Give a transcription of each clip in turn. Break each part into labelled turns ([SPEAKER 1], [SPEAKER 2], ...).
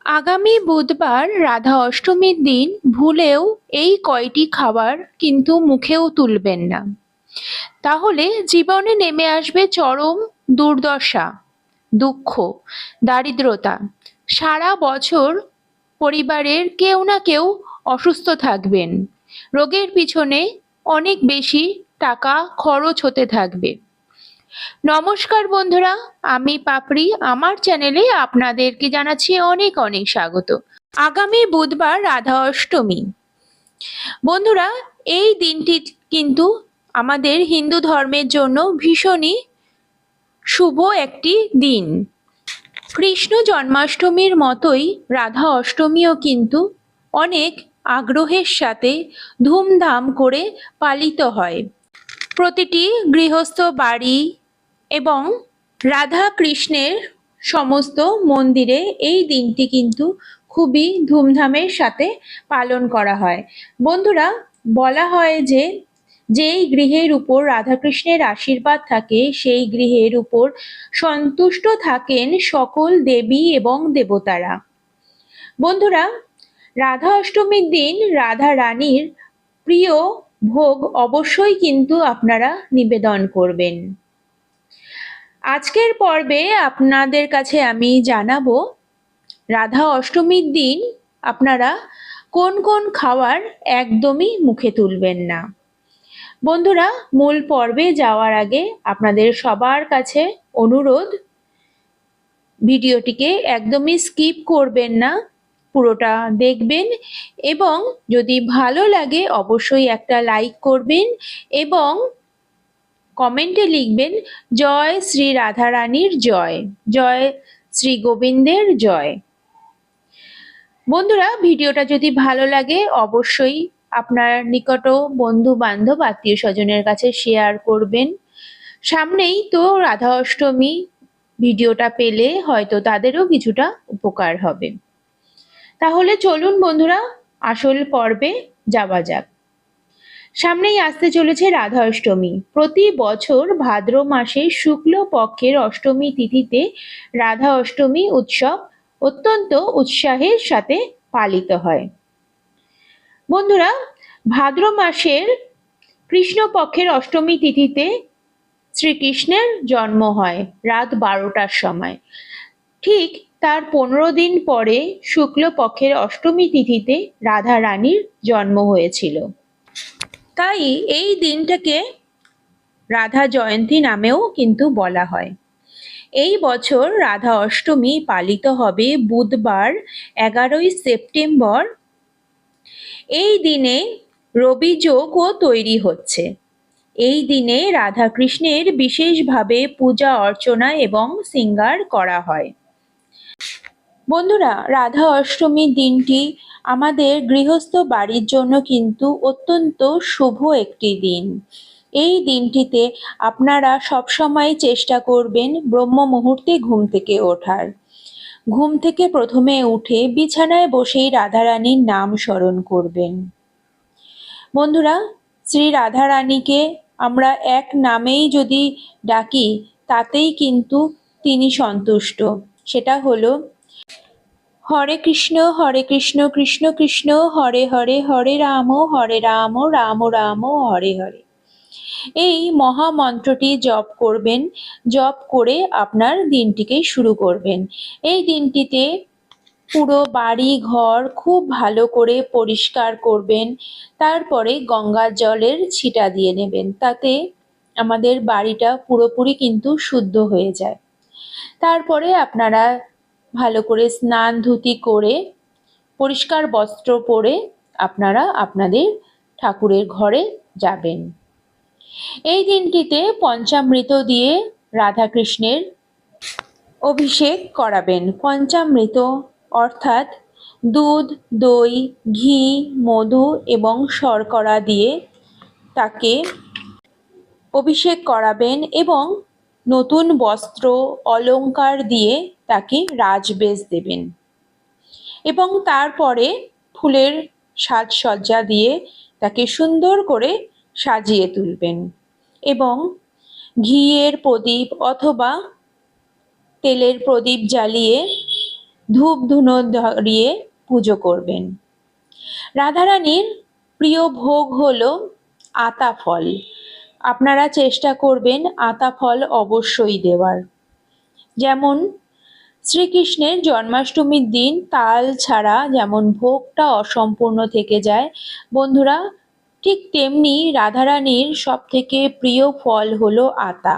[SPEAKER 1] আগামী বুধবার রাধা অষ্টমীর দিন ভুলেও এই কয়টি খাবার কিন্তু মুখেও তুলবেন না। তাহলে জীবনে নেমে আসবে চরম দুর্দশা, দুঃখ, দারিদ্রতা। সারা বছর পরিবারের কেউ না কেউ অসুস্থ থাকবেন, রোগের পিছনে অনেক বেশি টাকা খরচ হতে থাকবে। নমস্কার বন্ধুরা, আমি পাপড়ি। আমার চ্যানেলে আপনাদেরকে জানাচ্ছি অনেক অনেক স্বাগত। আগামী বুধবার রাধা অষ্টমী। বন্ধুরা, এই দিনটি কিন্তু আমাদের হিন্দু ধর্মের জন্য ভীষণই শুভ একটি দিন। কৃষ্ণ জন্মাষ্টমীর মতোই রাধা অষ্টমীও কিন্তু অনেক আগ্রহের সাথে ধুমধাম করে পালিত হয়। প্রতিটি গৃহস্থ বাড়ি এবং রাধা কৃষ্ণের সমস্ত মন্দিরে এই দিনটি কিন্তু খুবই ধুমধামের সাথে পালন করা হয়। বন্ধুরা, বলা হয় যে যেই গৃহের উপর রাধাকৃষ্ণের আশীর্বাদ থাকে সেই গৃহের উপর সন্তুষ্ট থাকেন সকল দেবী এবং দেবতারা। বন্ধুরা, রাধা অষ্টমীর দিন রাধা রানীর প্রিয় ভোগ অবশ্যই কিন্তু আপনারা নিবেদন করবেন। আজকের পর্বে আপনাদের কাছে আমি জানাবো রাধা অষ্টমীর দিন আপনারা কোন কোন খাবার একদমই মুখে তুলবেন না। বন্ধুরা, মূল পর্বে যাওয়ার আগে আপনাদের সবার কাছে অনুরোধ, ভিডিওটিকে একদমই স্কিপ করবেন না, পুরোটা দেখবেন এবং যদি ভালো লাগে অবশ্যই একটা লাইক করবেন এবং কমেন্টে লিখবেন জয় শ্রী রাধারানীর জয়, জয় শ্রী গোবিন্দের জয়। বন্ধুরা, ভিডিওটা যদি ভালো লাগে অবশ্যই আপনার নিকট বন্ধু বান্ধব আত্মীয় স্বজনের কাছে শেয়ার করবেন। সামনেই তো রাধা অষ্টমী, ভিডিওটা পেলে হয়তো তাদেরও কিছুটা উপকার হবে। তাহলে চলুন বন্ধুরা, আসল পর্বে যাওয়া যাক। সামনেই আসতে চলেছে রাধা অষ্টমী। প্রতি বছর ভাদ্র মাসে শুক্ল পক্ষের অষ্টমী তিথিতে রাধা অষ্টমী উৎসব অত্যন্ত উৎসাহের সাথে পালিত হয়। বন্ধুরা, ভাদ্র মাসের কৃষ্ণপক্ষের অষ্টমী তিথিতে শ্রীকৃষ্ণের জন্ম হয় রাত 12টার সময়। ঠিক তার 15 দিন পরে শুক্লপক্ষের অষ্টমী তিথিতে রাধা রানীর জন্ম হয়েছিল। তাই এই দিনটাকে রাধা জয়ন্তী নামেও কিন্তু বলা হয়। এই বছর রাধা অষ্টমী পালিত হবে বুধবার 11ই সেপ্টেম্বর। এই দিনে রবি যোগও তৈরি হচ্ছে। এই দিনে রাধা কৃষ্ণের বিশেষভাবে পূজা অর্চনা এবং শৃঙ্গার করা হয়। বন্ধুরা, রাধা অষ্টমীর দিনটি আমাদের গৃহস্থ বাড়ির জন্য কিন্তু অত্যন্ত শুভ একটি দিন। এই দিনটিতে আপনারা সবসময় চেষ্টা করবেন ব্রহ্ম মুহূর্তে ঘুম থেকে ওঠার। ঘুম থেকে প্রথমে উঠে বিছানায় বসেই রাধারানীর নাম স্মরণ করবেন। বন্ধুরা, শ্রী রাধারানীকে আমরা এক নামেই যদি ডাকি তাতেই কিন্তু তিনি সন্তুষ্ট। সেটা হলো হরে কৃষ্ণ কৃষ্ণ কৃষ্ণ হরে হরে, হরে রাম রাম রাম হরে হরে। এই মহামন্ত্রটি জপ করবেন। জপ করে আপনার দিনটিকে শুরু করবেন। এই দিনটিতে পুরো বাড়ি ঘর খুব ভালো করে পরিষ্কার করবেন। তারপরে গঙ্গার জলের ছিটা দিয়ে নেবেন, তাতে আমাদের বাড়িটা পুরোপুরি কিন্তু শুদ্ধ হয়ে যায়। তারপরে আপনারা ভালো করে স্নান ধুতি করে পরিষ্কার বস্ত্র পরে আপনারা আপনাদের ঠাকুরের ঘরে যাবেন। এই দিনটিতে পঞ্চামৃত দিয়ে রাধাকৃষ্ণের অভিষেক করাবেন। পঞ্চামৃত অর্থাৎ দুধ, দই, ঘি, মধু এবং শর্করা দিয়ে তাকে অভিষেক করাবেন এবং নতুন বস্ত্র অলংকার দিয়ে তাকে রাজবেশ দেবেন এবং তারপরে ফুলের সাজসজ্জা দিয়ে তাকে সুন্দর করে সাজিয়ে তুলবেন এবং ঘিয়ের প্রদীপ অথবা তেলের প্রদীপ জ্বালিয়ে ধূপ ধুনো ধরিয়ে পুজো করবেন। রাধারানীর প্রিয় ভোগ হলো আতা ফল। আপনারা চেষ্টা করবেন আতা ফল অবশ্যই দেওয়ার। যেমন শ্রীকৃষ্ণের জন্মাষ্টমীর দিন তাল ছাড়া যেমন ভোগটা অসম্পূর্ণ থেকে যায়, বন্ধুরা ঠিক তেমনি রাধারানীর সব থেকে প্রিয় ফল হলো আতা।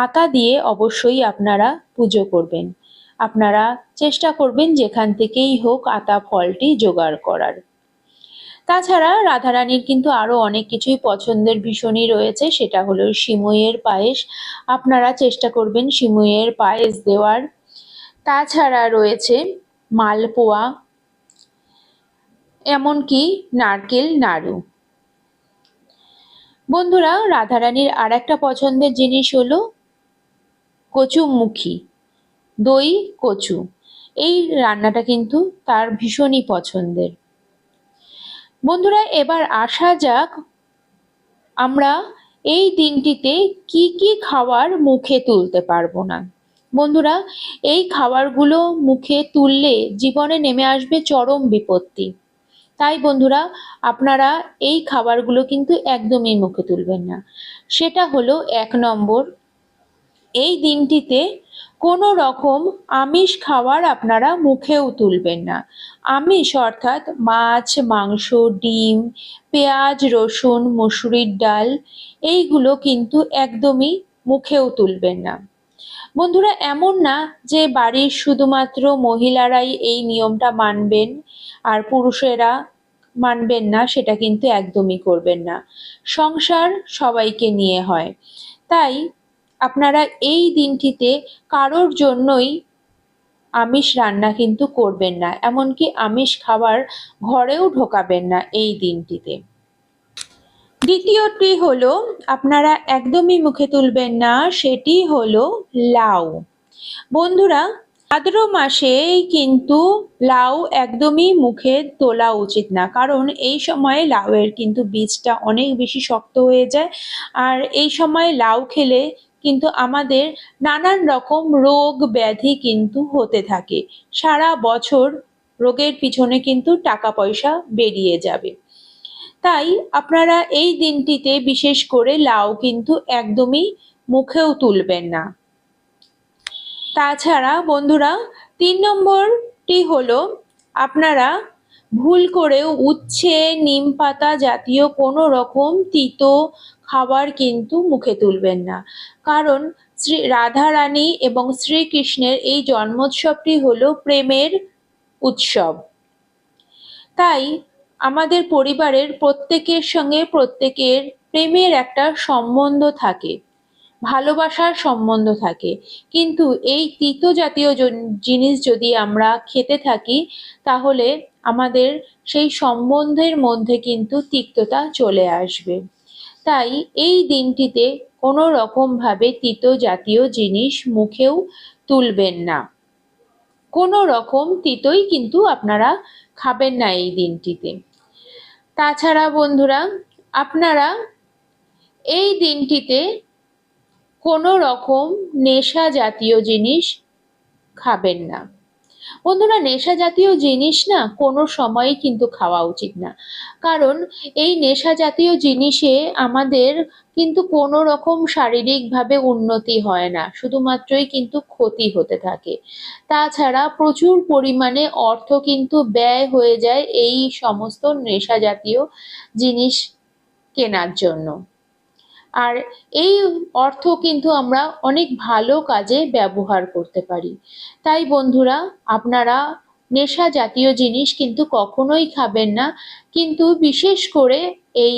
[SPEAKER 1] আতা দিয়ে অবশ্যই আপনারা পুজো করবেন। আপনারা চেষ্টা করবেন যেখান থেকেই হোক আতা ফলটি জোগাড় করার। তাছাড়া রাধারানীর কিন্তু আরো অনেক কিছুই পছন্দের ভীষণই রয়েছে, সেটা হলো সিমইয়ের পায়েস। আপনারা চেষ্টা করবেন সিমইয়ের পায়েস দেওয়ার। তাছাড়া রয়েছে মালপোয়া, এমনকি নারকেল নাড়ু। বন্ধুরা রাধারানীর আর একটা পছন্দের জিনিস হলো কচুমুখী, দই কচু। এই রান্নাটা কিন্তু তার ভীষণই পছন্দের। বন্ধুরা এবার আসা যাক আমরা এই দিনটিতে কি কি খাবার মুখে তুলতে পারবো না। বন্ধুরা এই খাবারগুলো মুখে তুললে জীবনে নেমে আসবে চরম বিপত্তি। তাই বন্ধুরা আপনারা এই খাবারগুলো কিন্তু একদমই মুখে তুলবেন না। সেটা হলো ১ নম্বর, এই দিনটিতে কোনো রকম আমিষ খাবার আপনারা মুখেও তুলবেন না। আমিষ অর্থাৎ মাছ, মাংস, ডিম, পেঁয়াজ, রসুন, মসুরির ডাল, এইগুলো কিন্তু একদমই মুখেও তুলবেন না। বন্ধুরা এমন না যে বাড়ির শুধুমাত্র মহিলারাই এই নিয়মটা মানবেন আর পুরুষেরা মানবেন না, সেটা কিন্তু একদমই করবেন না। সংসার সবাইকে নিয়ে হয়, তাই আপনারা এই দিনটিতে কারোর জন্যই আমিষ রান্না কিন্তু করবেন না, এমনকি আমিষ খাবার ঘরেও ঢোকাবেন না এই দিনটিতে। দ্বিতীয়টি হলো আপনারা একদমই মুখে তুলবেন না, সেটি হলো লাউ। বন্ধুরা ভাদ্র মাসেই কিন্তু লাউ একদমই মুখে তোলা উচিত না, কারণ এই সময়ে লাউয়ের কিন্তু বীজটা অনেক বেশি শক্ত হয়ে যায়। আর এই সময় লাউ খেলে কিন্তু আমাদের নানান রকম রোগ ব্যাধি কিন্তু হতে থাকে। সারা বছর রোগের পিছনে কিন্তু টাকা পয়সা বেরিয়ে যাবে। তাই আপনারা এই দিনটিতে বিশেষ করে লাউ কিন্তু একদমই মুখেও তুলবেন না। তাছাড়া বন্ধুরা ৩ নম্বরটি হলো আপনারা ভুল করেও উচ্ছে, নিম পাতা জাতীয় কোনো রকম তিতো খাবার কিন্তু মুখে তুলবেন না, কারণ শ্রী রাধারানী এবং শ্রীকৃষ্ণের এই জন্মোৎসবটি হলো প্রেমের উৎসব। তাই আমাদের পরিবারের প্রত্যেকের সঙ্গে প্রত্যেকের প্রেমের একটা সম্বন্ধ থাকে, ভালোবাসার সম্বন্ধ থাকে, কিন্তু এই তিতো জাতীয় জিনিস যদি আমরা খেতে থাকি তাহলে আমাদের সেই সম্বন্ধের মধ্যে কিন্তু তিক্ততা চলে আসবে। তাই এই দিনটিতে কোনো রকম ভাবে তিতো জাতীয় জিনিস মুখেও তুলবেন না। কোনো রকম তিতোই কিন্তু আপনারা খাবেন না এই দিনটিতে। তাছাড়া বন্ধুরা আপনারা এই দিনটিতে কোনো রকম নেশা জাতীয় জিনিস খাবেন না। বন্ধুরা নেশা জাতীয় জিনিস না কোনো সময়ই কিন্তু খাওয়া উচিত না, কারণ এই নেশা জাতীয় জিনিসে আমাদের কিন্তু কোনো রকম শারীরিকভাবে উন্নতি হয় না, শুধুমাত্রই কিন্তু ক্ষতি হতে থাকে। তাছাড়া প্রচুর পরিমাণে অর্থ কিন্তু ব্যয় হয়ে যায় এই সমস্ত নেশা জাতীয় জিনিস কেনার জন্য। আর এই অর্থ কিন্তু আমরা অনেক ভালো কাজে ব্যবহার করতে পারি। তাই বন্ধুরা আপনারা নেশা জাতীয় জিনিস কিন্তু কখনোই খাবেন না, কিন্তু বিশেষ করে এই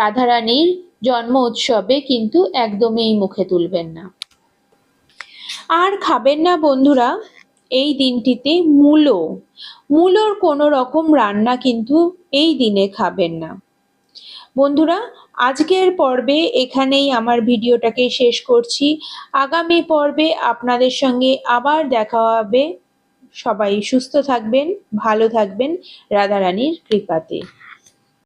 [SPEAKER 1] রাধারানীর জন্ম উৎসবে কিন্তু একদমই মুখে তুলবেন না। আর খাবেন না বন্ধুরা এই দিনটিতে মূলোর কোনো রকম রান্না কিন্তু এই দিনে খাবেন না। বন্ধুরা আজকের পর্বে এখানেই আমার ভিডিওটাকে শেষ করছি। আগামী পর্বে আপনাদের সঙ্গে আবার দেখা হবে। সবাই সুস্থ থাকবেন, ভালো থাকবেন রাধারানীর কৃপাতে।